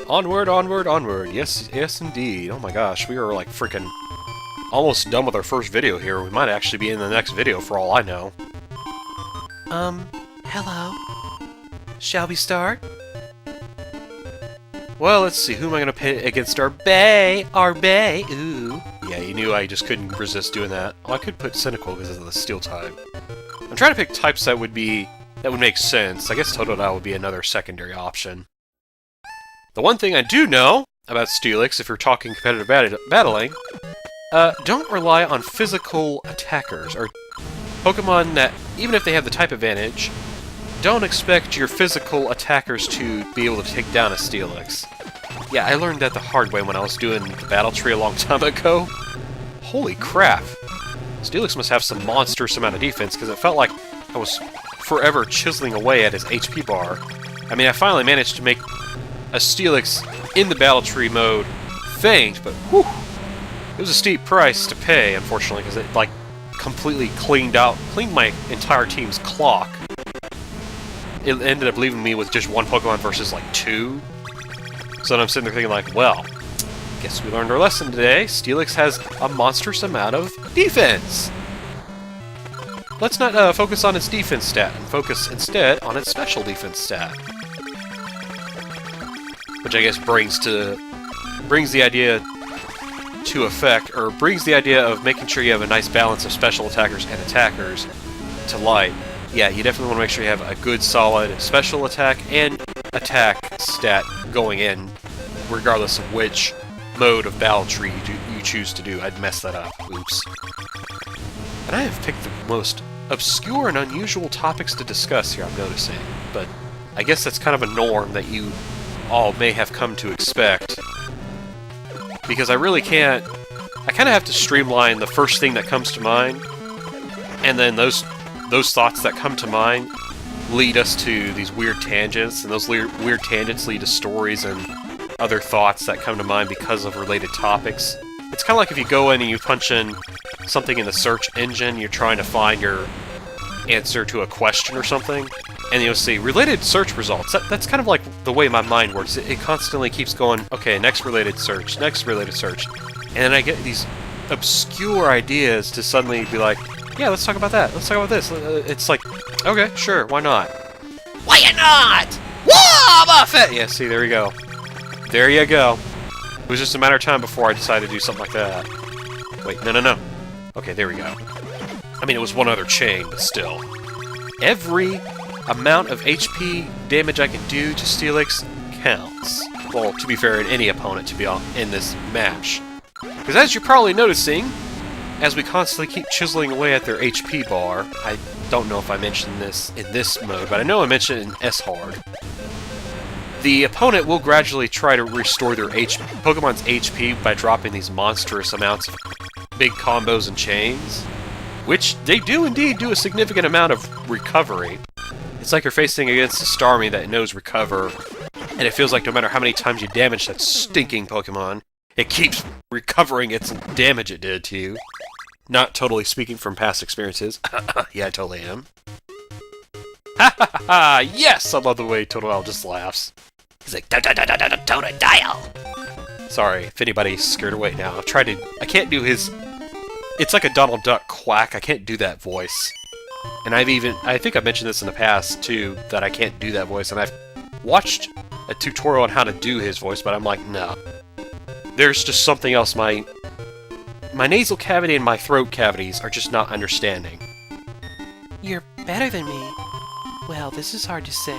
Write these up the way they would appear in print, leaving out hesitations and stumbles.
Onward, onward, onward. Yes, yes indeed. Oh my gosh, we are like freaking almost done with our first video here. We might actually be in the next video for all I know. Hello. Shall we start? Well, let's see. Who am I gonna pit against our Bay? Our Bay. Ooh. Yeah, you knew I just couldn't resist doing that. Oh, I could put Cynical because of the Steel type. I'm trying to pick types that would make sense. I guess Totodile would be another secondary option. The one thing I do know about Steelix, if you're talking competitive battling, don't rely on physical attackers, or Pokemon that, even if they have the type advantage, don't expect your physical attackers to be able to take down a Steelix. Yeah, I learned that the hard way when I was doing the battle tree a long time ago. Holy crap! Steelix must have some monstrous amount of defense, because it felt like I was forever chiseling away at his HP bar. I mean, I finally managed to make a Steelix in the battle tree mode faint, but whew! It was a steep price to pay, unfortunately, because it, like, completely cleaned my entire team's clock. It ended up leaving me with just one Pokemon versus, like, two. So then I'm sitting there thinking, like, well, guess we learned our lesson today. Steelix has a monstrous amount of defense! Let's not focus on its defense stat, and focus instead on its special defense stat. Which I guess brings the idea to effect, or brings the idea of making sure you have a nice balance of special attackers and attackers to light. Yeah, you definitely want to make sure you have a good, solid special attack and attack stat going in, regardless of which mode of battle tree you choose to do. I'd mess that up. Oops. And I have picked the most obscure and unusual topics to discuss here, I'm noticing. But I guess that's kind of a norm that you all may have come to expect. Because I really can't... I kind of have to streamline the first thing that comes to mind, and then those thoughts that come to mind lead us to these weird tangents, and those weird tangents lead to stories and other thoughts that come to mind because of related topics. It's kind of like if you go in and you punch in something in the search engine, you're trying to find your answer to a question or something, and you'll see related search results. That's kind of like the way my mind works. It constantly keeps going, okay, next related search, and then I get these obscure ideas to suddenly be like, yeah, let's talk about that, let's talk about this. It's like, okay, sure, why not? Why not? Whoa, Buffett! Yeah, see, there you go. There you go. It was just a matter of time before I decided to do something like that. Wait, no. Okay, there we go. I mean, it was one other chain, but still. Every amount of HP damage I can do to Steelix counts. Well, to be fair, in any opponent to be in this match. Because as you're probably noticing, as we constantly keep chiseling away at their HP bar, I don't know if I mentioned this in this mode, but I know I mentioned it in S-Hard. The opponent will gradually try to restore their Pokemon's HP by dropping these monstrous amounts of big combos and chains, which they do indeed do a significant amount of recovery. It's like you're facing against a Starmie that knows recover, and it feels like no matter how many times you damage that stinking Pokemon, it keeps recovering its damage it did to you. Not totally speaking from past experiences. Yeah, I totally am. Ha ha ha ha! Yes! I love the way Totodile just laughs. He's like, Totodile! Sorry, if anybody's scared away now. I can't do his... It's like a Donald Duck quack. I can't do that voice. And I think I mentioned this in the past, too, that I can't do that voice, and I've watched a tutorial on how to do his voice, but I'm like, no. There's just something else my nasal cavity and my throat cavities are just not understanding. You're better than me. Well, this is hard to say,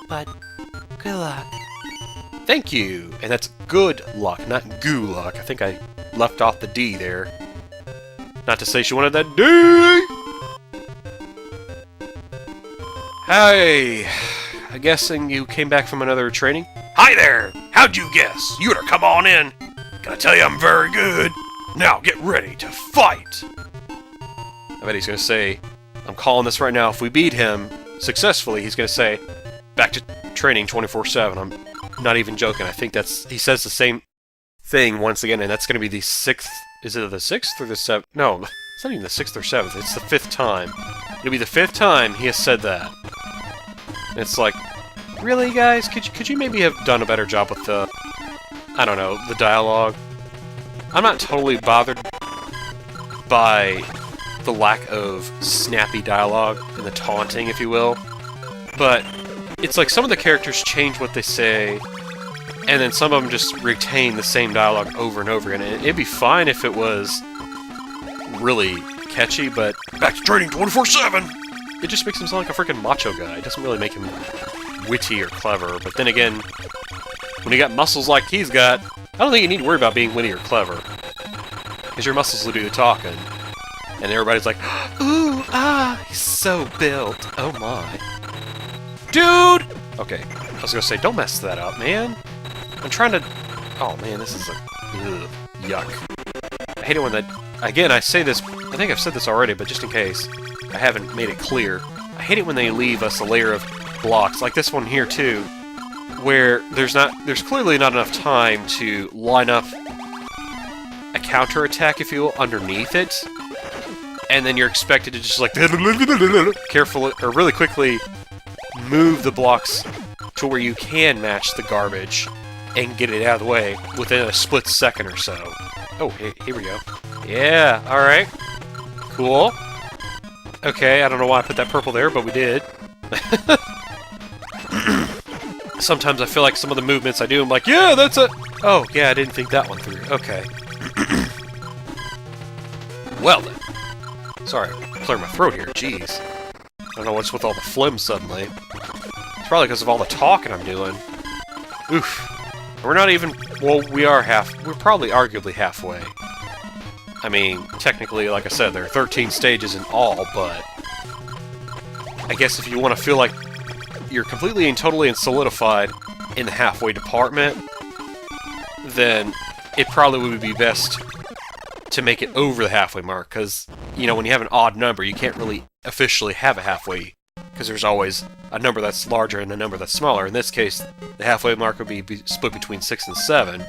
but good luck. Thank you! And that's good luck, not goo luck. I think I left off the D there. Not to say she wanted that D! Hey, I'm guessing you came back from another training? Hi there! How'd you guess? You better come on in! Can I tell you I'm very good? Now get ready to fight! I bet he's gonna say, I'm calling this right now, if we beat him successfully, he's gonna say, back to training 24/7. I'm not even joking. I think he says the same thing once again, and that's gonna be the 6th, is it the 6th or the 7th? No, it's not even the 6th or 7th, it's the 5th time. It'll be the 5th time he has said that. And it's like, Really, guys? Could you maybe have done a better job with the, I don't know, the dialogue? I'm not totally bothered by the lack of snappy dialogue and the taunting, if you will, but it's like some of the characters change what they say, and then some of them just retain the same dialogue over and over again. And it'd be fine if it was really catchy, but back to training 24/7! It just makes him sound like a freaking macho guy. It doesn't really make him witty or clever, but then again, when you got muscles like he's got, I don't think you need to worry about being witty or clever, because your muscles will do the talking. And everybody's like, ooh, ah, he's so built. Oh my. Dude! Okay, I was gonna say, don't mess that up, man. I'm trying to... Oh man, this is like... Ugh, yuck. I hate it when that... Again, I say this... I think I've said this already, but just in case I haven't made it clear. I hate it when they leave us a layer of blocks, like this one here too, where there's clearly not enough time to line up a counterattack, if you will, underneath it. And then you're expected to just like carefully or really quickly move the blocks to where you can match the garbage and get it out of the way within a split second or so. Oh, here we go. Yeah, alright. Cool. Okay, I don't know why I put that purple there, but we did. Sometimes I feel like some of the movements I do, I'm like, yeah, that's a... Oh, yeah, I didn't think that one through. Okay. Well then. Sorry, clear my throat here, jeez. I don't know what's with all the phlegm suddenly. It's probably because of all the talking I'm doing. Oof. We're not even... Well, we're probably arguably halfway. I mean, technically, like I said, there are 13 stages in all, but... I guess if you want to feel like you're completely and totally solidified in the halfway department, then it probably would be best to make it over the halfway mark, because, you know, when you have an odd number, you can't really officially have a halfway, because there's always a number that's larger and a number that's smaller. In this case, the halfway mark would be split between 6 and 7,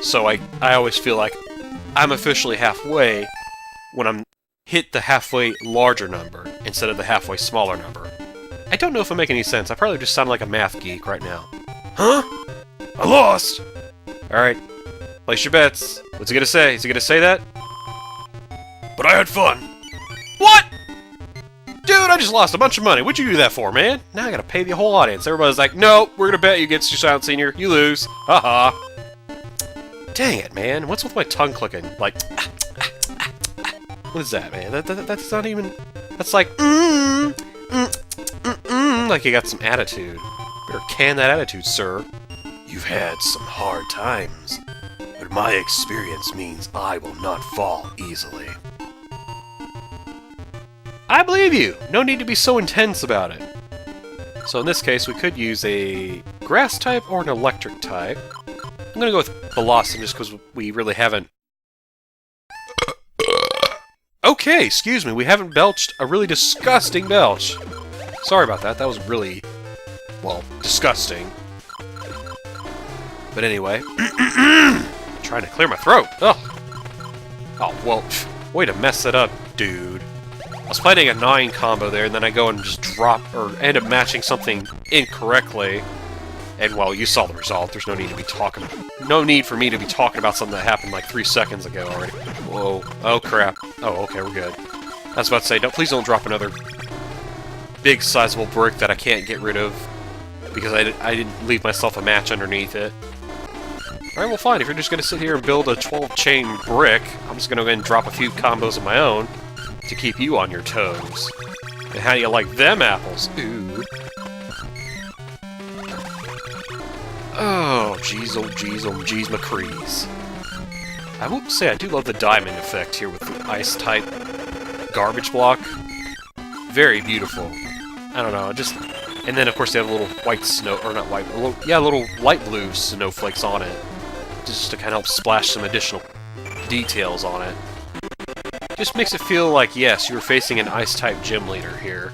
so I always feel like I'm officially halfway when I'm hit the halfway larger number instead of the halfway smaller number. I don't know if I make any sense. I probably just sound like a math geek right now. Huh? I lost! Alright. Place your bets. What's he gonna say? Is he gonna say that? But I had fun. What? Dude, I just lost a bunch of money. What'd you do that for, man? Now I gotta pay the whole audience. Everybody's like, no, we're gonna bet you against you, Silent Senior. You lose. Haha. Dang it, man. What's with my tongue clicking? Like, what is that, man? That's not even... That's like, like you got some attitude. Better can that attitude, sir. You've had some hard times, but my experience means I will not fall easily. I believe you! No need to be so intense about it. So in this case, we could use a grass type or an electric type. I'm gonna go with Bellossom just because we really haven't... Okay, excuse me, we haven't belched a really disgusting belch. Sorry about that, that was really, well, disgusting. But anyway, trying to clear my throat. Ugh. Oh, well, way to mess it up, dude. I was planning a 9 combo there, and then I go and just drop, or end up matching something incorrectly. And, well, you saw the result. There's no need to be talking... No need for me to be talking about something that happened like 3 seconds ago already. Whoa. Oh, crap. Oh, okay, we're good. I was about to say, please don't drop another big, sizable brick that I can't get rid of. Because I didn't leave myself a match underneath it. Alright, well fine, if you're just going to sit here and build a 12-chain brick, I'm just going to go ahead and drop a few combos of my own to keep you on your toes. And how do you like them apples? Ooh. Oh, jeez, oh, jeez, McCrees. I will say I do love the diamond effect here with the ice-type garbage block. Very beautiful. I don't know, just... And then, of course, they have a little white snow... Or not white, little light blue snowflakes on it. Just to kind of help splash some additional details on it. Just makes it feel like, yes, you were facing an ice-type gym leader here.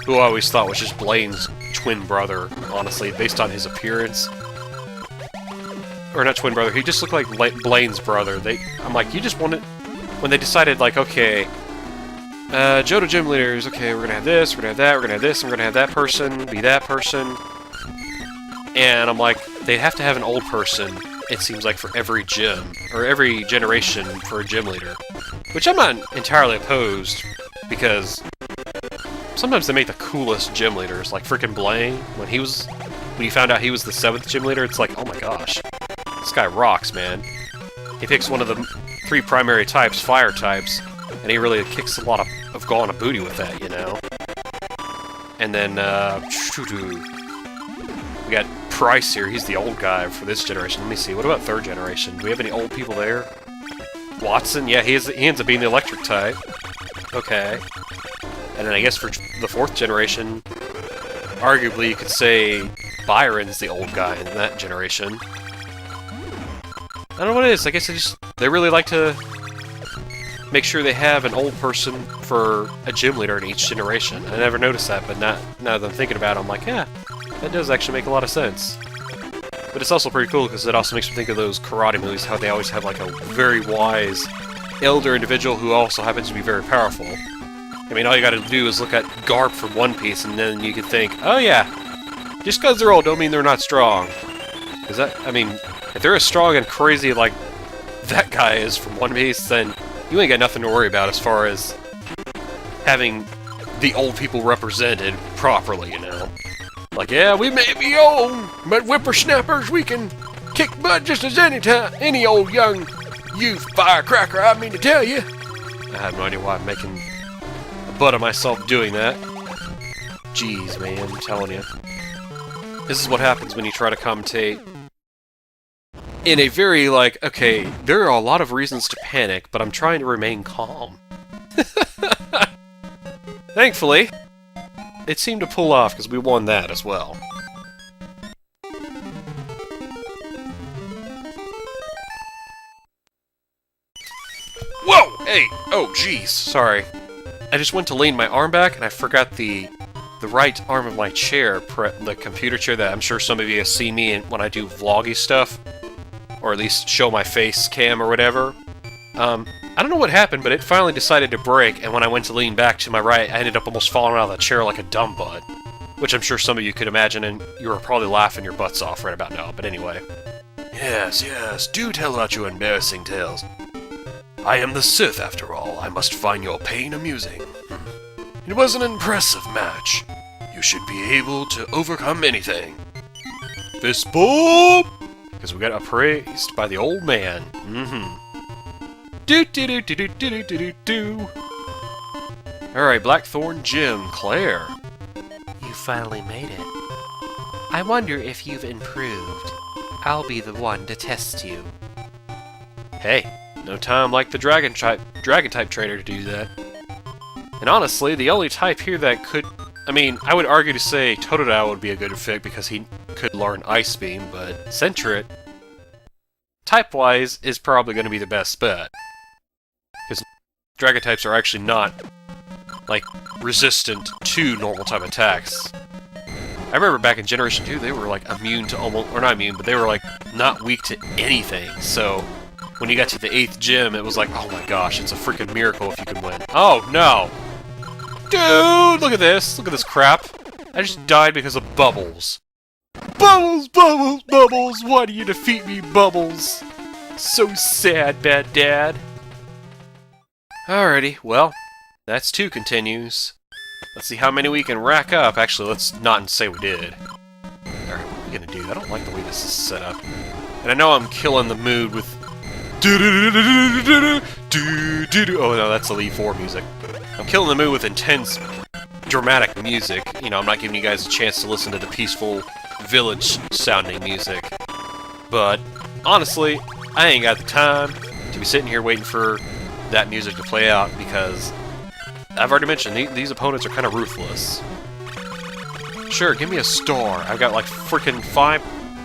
Who I always thought was just Blaine's twin brother, honestly, based on his appearance. Or not twin brother, he just looked like Blaine's brother. I'm like, you just wanted... When they decided, like, okay, Johto gym leaders. Okay, we're gonna have this, we're gonna have that, we're gonna have this, and we're gonna have that person be that person. And I'm like, they have to have an old person, it seems like, for every gym, or every generation for a gym leader. Which I'm not entirely opposed, because sometimes they make the coolest gym leaders, like frickin' Blaine, when you found out he was the 7th gym leader, it's like, oh my gosh, this guy rocks, man. He picks one of the 3 primary types, fire types, and he really kicks a lot of gone a booty with that, you know? And then, we got Price here, he's the old guy for this generation. Let me see, what about 3rd generation? Do we have any old people there? Watson, yeah, he ends up being the electric type. Okay. And then I guess for the 4th generation, arguably you could say Byron's the old guy in that generation. I don't know what it is, I guess they really like to make sure they have an old person for a gym leader in each generation. I never noticed that, but now that I'm thinking about it, I'm like, yeah, that does actually make a lot of sense. But it's also pretty cool because it also makes me think of those karate movies, how they always have like a very wise elder individual who also happens to be very powerful. I mean, all you gotta do is look at Garp from One Piece and then you can think, oh yeah, just because they're old don't mean they're not strong. Is that, I mean, if they're as strong and crazy like that guy is from One Piece, then you ain't got nothing to worry about as far as having the old people represented properly, you know? Like, yeah, we may be old, but whippersnappers, we can kick butt just as any old young youth firecracker, I mean to tell you. I have no idea why I'm making a butt of myself doing that. Jeez, man, I'm telling you. This is what happens when you try to commentate in a very, like, okay, there are a lot of reasons to panic, but I'm trying to remain calm. Thankfully, it seemed to pull off, because we won that as well. Whoa! Hey! Oh, jeez, sorry. I just went to lean my arm back, and I forgot the right arm of my chair, the computer chair that I'm sure some of you have seen me in when I do vloggy stuff. Or at least show my face cam or whatever. I don't know what happened, but it finally decided to break, and when I went to lean back to my right, I ended up almost falling out of the chair like a dumb butt. Which I'm sure some of you could imagine, and you were probably laughing your butts off right about now, but anyway. Yes, yes, do tell about your embarrassing tales. I am the Sith, after all. I must find your pain amusing. It was an impressive match. You should be able to overcome anything. Fist bump! Because we got appraised by the old man. Do-do-do-do-do-do-do-do-do. Alright, Blackthorn Gym, Claire. You finally made it. I wonder if you've improved. I'll be the one to test you. Hey, no time like the Dragon-type trainer to do that. And honestly, the only type here that could... I mean, I would argue to say Totodile would be a good fit because he could learn Ice Beam, but Sentret, type-wise, is probably going to be the best bet. Because Dragon types are actually not, like, resistant to normal type attacks. I remember back in Generation 2, they were, like, immune to almost... or not immune, but they were, like, not weak to anything, so... when you got to the 8th gym, it was like, oh my gosh, it's a freaking miracle if you can win. Oh, no! Dude, look at this. Look at this crap. I just died because of Bubbles. Bubbles, Bubbles, Bubbles! Why do you defeat me, Bubbles? So sad, bad dad. Alrighty, well, that's 2 continues. Let's see how many we can rack up. Actually, let's not say we did. Alright, what are we gonna do? I don't like the way this is set up. And I know I'm killing the mood with... oh no, that's the Elite 4 music. I'm killing the mood with intense, dramatic music. You know, I'm not giving you guys a chance to listen to the peaceful, village-sounding music. But, honestly, I ain't got the time to be sitting here waiting for that music to play out, because I've already mentioned, these opponents are kind of ruthless. Sure, give me a star. I've got like freaking 5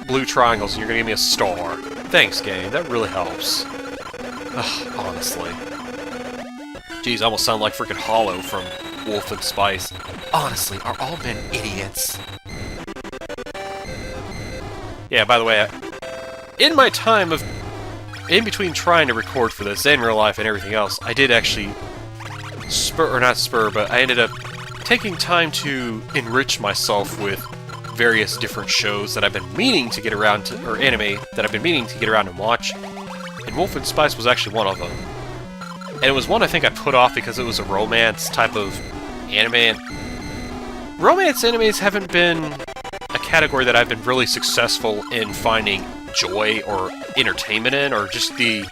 blue triangles, and you're gonna give me a star. Thanks, game. That really helps. Ugh, honestly. Jeez, I almost sound like freaking Hollow from Wolf and Spice. Honestly, are all men idiots? Yeah, by the way, in my time of... in between trying to record for this, and real life and everything else, I did actually but I ended up taking time to enrich myself with various different shows that I've been meaning to get around to, or anime that I've been meaning to get around and watch, and Wolf and Spice was actually one of them. And it was one I think I put off because it was a romance type of anime, and romance animes haven't been a category that I've been really successful in finding joy or entertainment in, or just the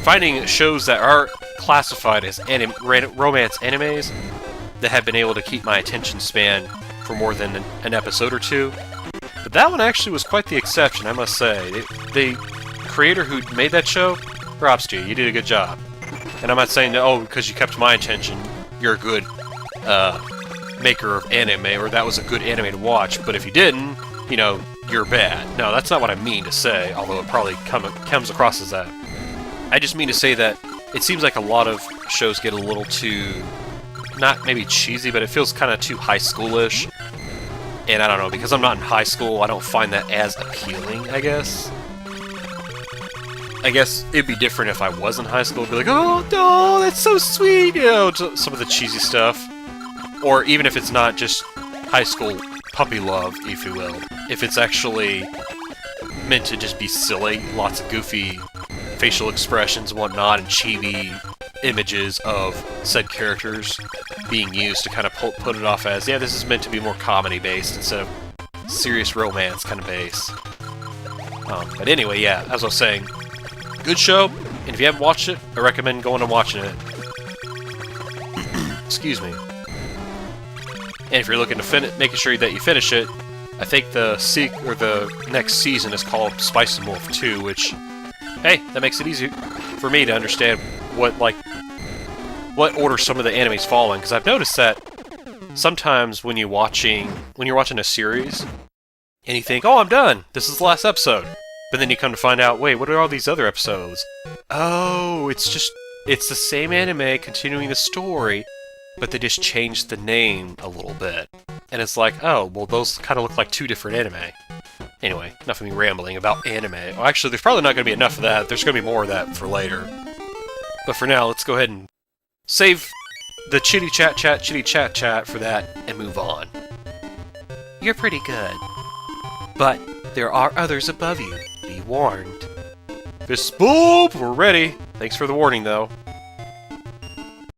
finding shows that are classified as romance animes that have been able to keep my attention span for more than an episode or two. But that one actually was quite the exception, I must say. The creator who made that show, props to you, you did a good job. And I'm not saying that, oh, because you kept my attention, you're a good maker of anime, or that was a good anime to watch, but if you didn't, you know, you're bad. No, that's not what I mean to say, although it probably comes across as that. I just mean to say that it seems like a lot of shows get a little too, not maybe cheesy, but it feels kind of too high schoolish. And I don't know, because I'm not in high school, I don't find that as appealing, I guess. I guess it'd be different if I was in high school. It'd be like, oh, no, that's so sweet, you know, some of the cheesy stuff. Or even if it's not just high school puppy love, if you will. If it's actually meant to just be silly, lots of goofy facial expressions and whatnot, and chibi images of said characters being used to kind of put it off as, yeah, this is meant to be more comedy-based instead of serious romance kind of base. But anyway, yeah, as I was saying, good show, and if you haven't watched it, I recommend going and watching it. Excuse me. And if you're looking to making sure that you finish it, I think the next season is called Spice and Wolf 2, which, hey, that makes it easy for me to understand what order some of the animes fall in, because I've noticed that sometimes when you're watching a series, and you think, oh, I'm done, this is the last episode, but then you come to find out, wait, what are all these other episodes? Oh, it's the same anime continuing the story, but they just changed the name a little bit. And it's like, oh, well, those kind of look like two different anime. Anyway, enough of me rambling about anime. Well, actually, there's probably not going to be enough of that. There's going to be more of that for later. But for now, let's go ahead and save the chitty chat for that and move on. You're pretty good. But there are others above you. Be warned. Fist bump! We're ready. Thanks for the warning, though.